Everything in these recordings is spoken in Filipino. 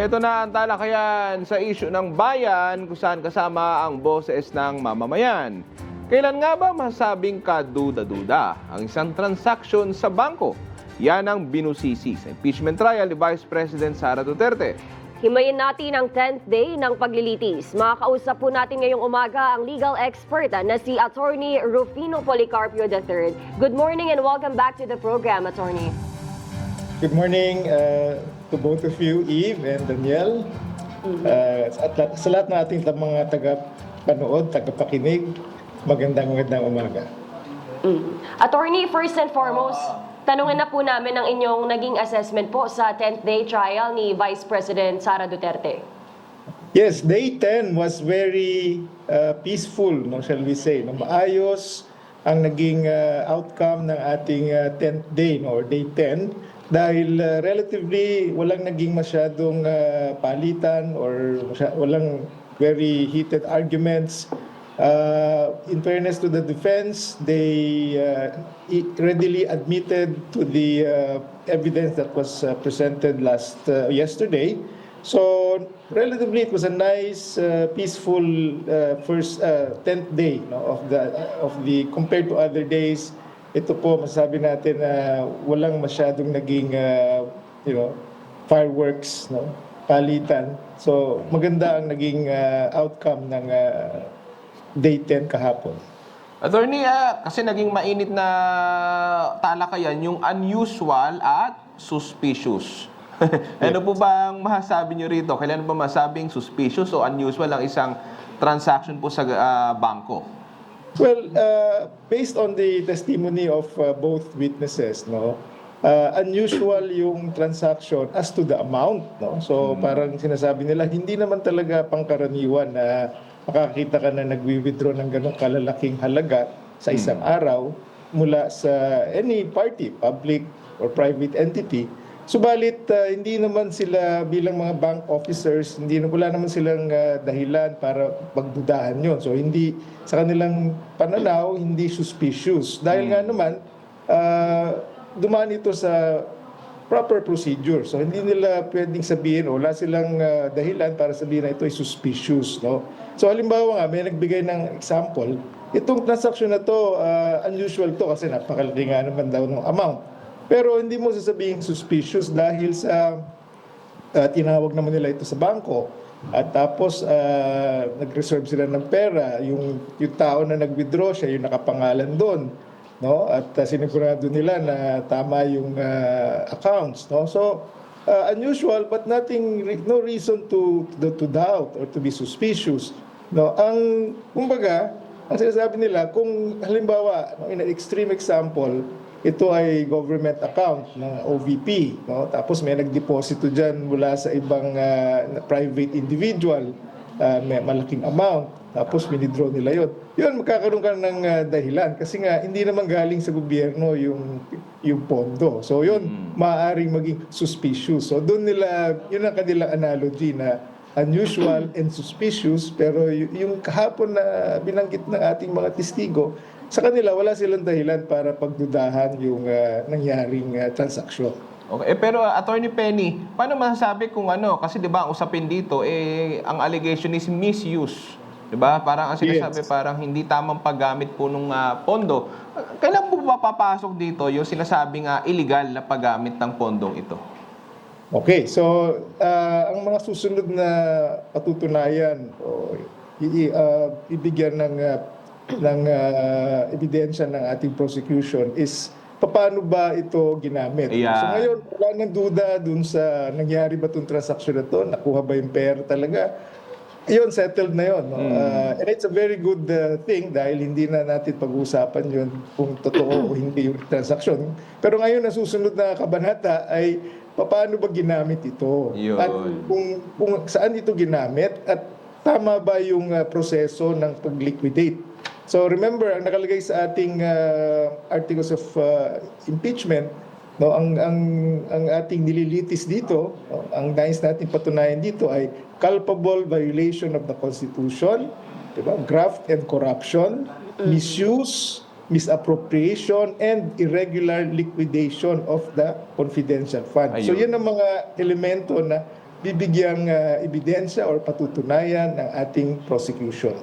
Ito na ang talakayan sa isyu ng bayan kung saan kasama ang boses ng mamamayan. Kailan nga ba masabing kaduda-duda ang isang transaksyon sa bangko? Yan ang binusisi sa impeachment trial ni Vice President Sara Duterte. Himayin natin ang 10th day ng paglilitis. Makakausap po natin ngayong umaga ang legal expert na si Attorney Rufino Policarpio III. Good morning and welcome back to the program, Attorney. Good morning to both of you, Eve and Danielle. At sa lahat ng ating mga taga-panood, taga-pakinig, magandang umaga. Attorney, first and foremost, tanungin na po namin ang inyong naging assessment po sa 10th day trial ni Vice President Sara Duterte. Yes, day 10 was very peaceful, no, shall we say. No? Maayos ang naging outcome ng ating 10th day, no, or day 10. Dahil relatively walang naging masyadong palitan or walang very heated arguments. In fairness to the defense, they readily admitted to the evidence that was presented yesterday. So relatively, it was a nice, peaceful first 10th day, no, of the compared to other days. Ito po, masasabi natin na walang masyadong naging fireworks, no, palitan. So maganda ang naging outcome ng day 10 kahapon. Attorney, kasi naging mainit na talakayan yung unusual at suspicious. Ano po ba ang masasabi nyo rito? Kailan ba masabing suspicious o unusual ang isang transaction po sa bangko? Well, based on the testimony of both witnesses, no, unusual yung transaction as to the amount, no. So parang sinasabi nila hindi naman talaga pangkaraniwan na makakita ka na nagwi-withdraw ng ganong kalalaking halaga sa isang araw mula sa any party, public or private entity. Subalit hindi naman sila bilang mga bank officers, wala naman silang dahilan para pagdudahan yon. So hindi sa kanilang pananaw hindi suspicious dahil nga naman dumaan ito sa proper procedure. So hindi nila pwedeng sabihin o wala silang dahilan para sabihin na ito ay suspicious, no. So halimbawa nga may nagbigay ng example, itong transaction na to unusual to kasi napakalaki nga naman daw ng amount. Pero hindi mo sasabihin suspicious dahil sa tinawag naman nila ito sa bangko at tapos nag-reserve sila ng pera, yung tao na nag-withdraw siya yung nakapangalan doon, no, at sinigurado nila na tama yung accounts, no. So unusual but no reason to doubt or to be suspicious, no. Kumbaga ang sinasabi nila kung halimbawa in an extreme example ito ay government account ng OVP, no? Tapos may nagdeposito diyan mula sa ibang private individual, may malaking amount, tapos withdraw nila yun magkakaroon ka ng dahilan kasi nga hindi naman galing sa gobyerno yung pondo. So yun maaaring maging suspicious. So doon yun ang kanilang analogy na unusual and suspicious, pero yung kahapon na binanggit ng ating mga testigo, sa kanila wala silang dahilan para pagdudahan yung nangyaring transaksyon. Okay, pero Attorney Penny, paano masasabi kung kasi 'di ba ang usapin dito ang allegation is misuse, 'di ba? Parang ang sinasabi parang hindi tamang paggamit po ng pondo. Kailan po papapasok dito yung sinasabing illegal na paggamit ng pondong ito? Okay, so ang mga susunod na patutunayan o ibigyan ng ebidensya ng ating prosecution is paano ba ito ginamit. Yeah. So ngayon, wala nang duda dun sa nangyari ba itong transaction na ito, nakuha ba yung pera talaga. Yun, settled na yun. No? And it's a very good thing dahil hindi na natin pag-uusapan yun kung totoo o hindi yung transaction. Pero ngayon, ang susunod na kabanata ay paano ba ginamit ito? Yun. At kung saan ito ginamit at tama ba yung proseso ng pag-liquidate. So remember, ang nakalagay sa ating articles of impeachment, no, ang ating nililitis dito, no, ang nais natin patunayan dito ay culpable violation of the Constitution, diba? Graft and corruption, misuse, misappropriation, and irregular liquidation of the confidential fund. Ayun. So yun ang mga elemento na bibigyang ebidensya or patutunayan ng ating prosecution.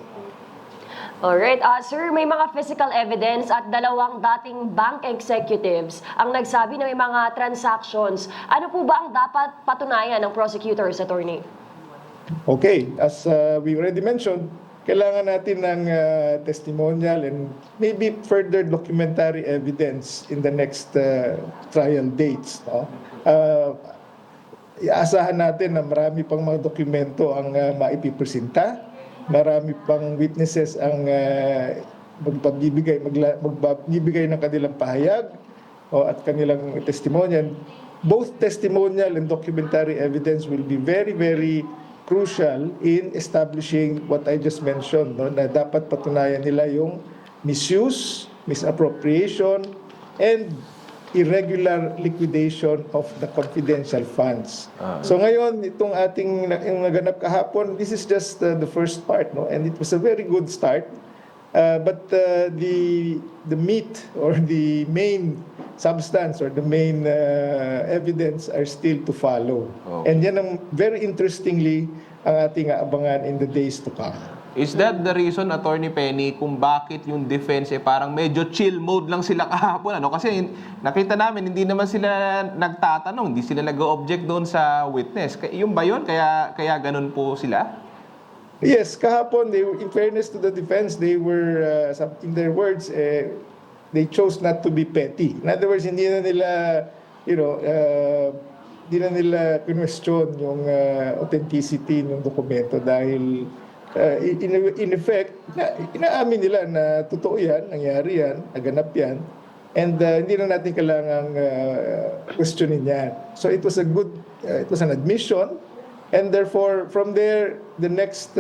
Alright, sir, may mga physical evidence at dalawang dating bank executives ang nagsabi na may mga transactions. Ano po ba ang dapat patunayan ng prosecutors, attorney? Okay, as we already mentioned, kailangan natin ng testimonial and maybe further documentary evidence in the next trial dates. No? Iaasahan natin na marami pang mga dokumento ang maipipresenta, marami pang witnesses ang magbibigay ng kanilang pahayag at kanilang testimonial. Both testimonial and documentary evidence will be very, very crucial in establishing what I just mentioned, no, na dapat patunayan nila yung misuse, misappropriation, and irregular liquidation of the confidential funds. So ngayon, itong ating yung naganap kahapon, this is just the first part, no? And it was a very good start. But the meat or the main substance or the main evidence are still to follow. Okay. And yan ang very interestingly ang ating aabangan in the days to come. Is that the reason, Attorney Penny, kung bakit yung defense parang medyo chill mode lang sila kahapon? Ano? Kasi nakita namin, hindi naman sila nagtatanong, hindi sila nag-object doon sa witness. Yung ba yun? Kaya ganun po sila? Yes, kahapon, in fairness to the defense, they were, in their words, they chose not to be petty. In other words, hindi na nila, hindi na nila question yung authenticity ng dokumento dahil in effect, inaamin nila na totoo yan, nangyari yan, naganap yan, and hindi na natin kailangang questionin yan. So it was it was an admission, and therefore, from there, the next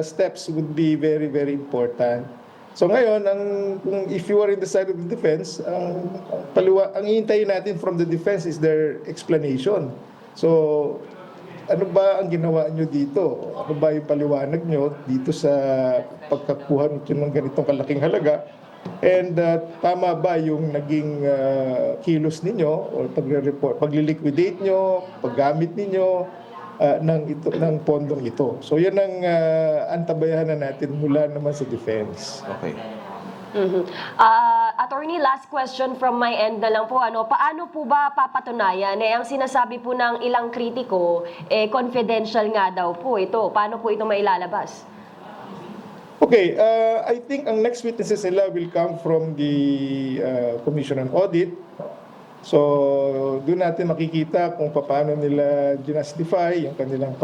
steps would be very, very important. So ngayon, if you are in the side of the defense, ang hihintayin natin from the defense is their explanation. So, ano ba ang ginawa nyo dito? Ano ba yung paliwanag nyo dito sa pagkakuha nyo ng ganitong kalaking halaga? And tama ba yung naging kilos ninyo o pagre-report, pagliliquidate nyo, paggamit ninyo ng pondong ito? So yan ang antabayanan natin mula naman sa defense. Okay. Attorney, last question from my end na lang po. Paano po ba papatunayan? Ang sinasabi po ng ilang kritiko, confidential nga daw po ito. Paano po ito mailalabas? Okay, I think ang next witnesses nila will come from the Commission on Audit. So, doon natin makikita kung paano nila justify yung kanilang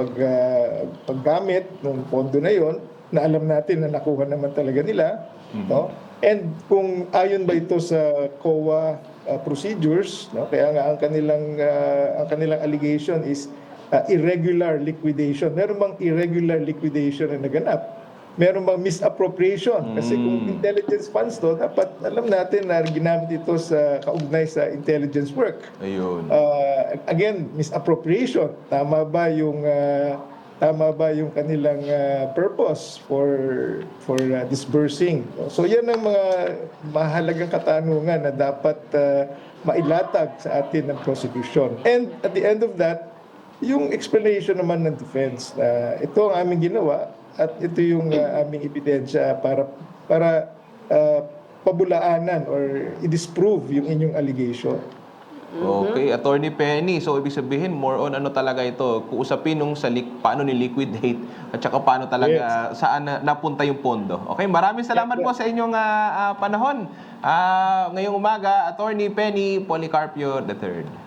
paggamit ng pondo na yon, na alam natin na nakuha naman talaga nila, no? And kung ayon ba ito sa COA procedures, no? Kaya nga ang kanilang allegation is irregular liquidation. Meron bang irregular liquidation na naganap? Meron bang misappropriation? Kasi kung intelligence funds to, dapat alam natin na ginamit ito sa kaugnay sa intelligence work. Ayun. Again, misappropriation. Tama ba yung kanilang purpose for disbursing? So yan ang mga mahalagang katanungan na dapat mailatag sa atin ng prosecution. And at the end of that, yung explanation naman ng defense na ito ang aming ginawa at ito yung aming ebidensya para pabulaanan or i-disprove yung inyong allegation. Okay, Attorney Penny. So, ibig sabihin, more on ano talaga ito, kuusapin nung paano ni-liquidate at saka paano talaga, saan napunta yung pondo. Okay, maraming salamat po sa inyong panahon. Ngayong umaga, Attorney Penny Policarpio III.